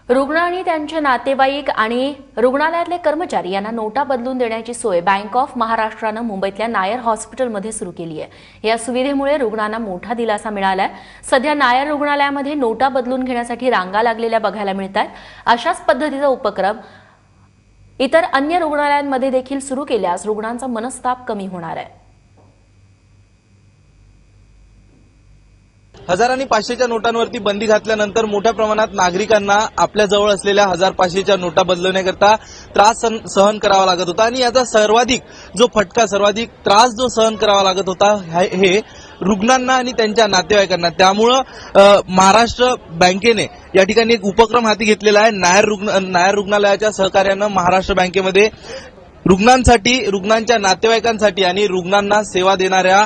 रुग्ण आणि त्यांचे नातेवाईक आणि रुग्णालयातले कर्मचारी यांना नोटा बदलून देण्याची सोय बँक ऑफ महाराष्ट्रानं मुंबईतल्या नायर हॉस्पिटलमध्ये सुरू केली आहे। या सुविधेमुळे रुग्णांना मोठा दिलासा मिळालाय। सध्या नायर रुग्णालयामध्ये नोटा बदलून घेण्यासाठी रांगा लागलेल्या बघायला मिळतात। अशाच पद्धतीचा उपक्रम इतर अन्य रुग्णालयांमध्ये देखील सुरू केल्यास रुग्णांचा मनस्ताप कमी होणार आहे। हजार आणि 500च्या नोटांवरती बंदी घातल्यानंतर मोठ्या प्रमाणात नागरिकांना आपल्या जवळ असलेल्या 1000-500च्या नोटा बदलण्याकरता त्रास सहन करावा लागत होता आणि याचा सर्वाधिक त्रास जो सहन करावा लागत होता हे रुग्णांना आणि त्यांच्या नातेवाईकांना। त्यामुळं महाराष्ट्र बँकेने या ठिकाणी एक उपक्रम हाती घेतलेला आहे। नायर रुग्णालयाच्या सहकार्यानं महाराष्ट्र बँकेमध्ये रुग्णांसाठी, रुग्णांच्या नातेवाईकांसाठी आणि रुग्णांना सेवा देणाऱ्या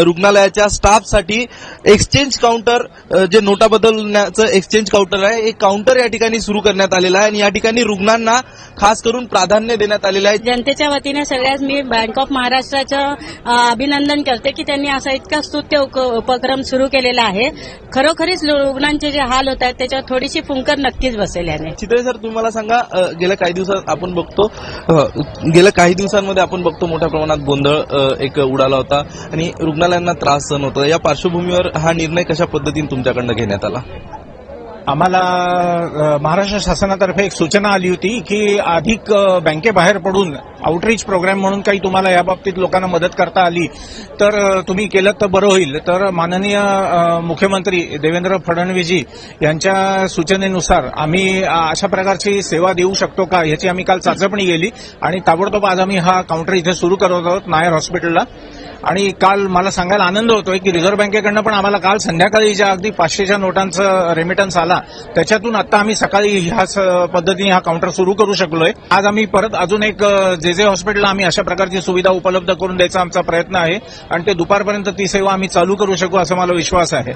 रुग्णालयाच्या स्टाफसाठी एक्सचेंज काउंटर, जे नोटा बदलण्याचं एक्सचेंज काउंटर आहे, एक काउंटर या ठिकाणी सुरू करण्यात आलेलं आहे आणि या ठिकाणी रुग्णांना खास करून प्राधान्य देण्यात आलेलं आहे। जनतेच्या वतीने सगळ्यात मी बँक ऑफ महाराष्ट्राचं अभिनंदन करते की त्यांनी असा इतका स्तुत्य उपक्रम सुरू केलेला आहे। खरोखरीच रुग्णांचे जे हाल होत आहेत त्याच्यावर थोडीशी फुंकर नक्कीच बसेल याने। चित्रे सर, तुम्ही मला सांगा, गेल्या काही दिवसांमध्ये आपण बघतो मोठ्या प्रमाणात गोंधळ एक उडाला होता आणि रुग्णालयांना त्रास सहन होता। या पार्श्वभूमीवर हा निर्णय कशा पद्धतीने तुमच्याकडनं घेण्यात आला? आम्हाला महाराष्ट्र शासनातर्फे एक सूचना आली होती की अधिक बँकेबाहेर पडून आउटरीच प्रोग्राम म्हणून काही तुम्हाला याबाबतीत लोकांना मदत करता आली तर तुम्ही केलं तर बरं होईल। तर माननीय मुख्यमंत्री देवेंद्र फडणवीसजी यांच्या सूचनेनुसार आम्ही अशा प्रकारची सेवा देऊ शकतो का याची आम्ही काल चाचपणी केली आणि ताबडतोब आज आम्ही हा काउंटर इथे सुरू करत आहोत नायर हॉस्पिटलला। आणि काल मला सांगायला आनंद होतोय की रिझर्व्ह बँकेकडनं पण आम्हाला काल संध्याकाळी ज्या अगदी 500च्या नोटांचं रेमिटन्स आला त्याच्यातून आता आम्ही सकाळी ह्याच पद्धतीने हा काउंटर सुरू करू शकलोय। आज आम्ही परत अजून एक जे हॉस्पिटलला आम्ही अशा प्रकारची सुविधा उपलब्ध करून द्यायचा आमचा प्रयत्न आहे आणि ते दुपारपर्यंत ती सेवा आम्ही चालू करू शकू असा मला विश्वास आहे।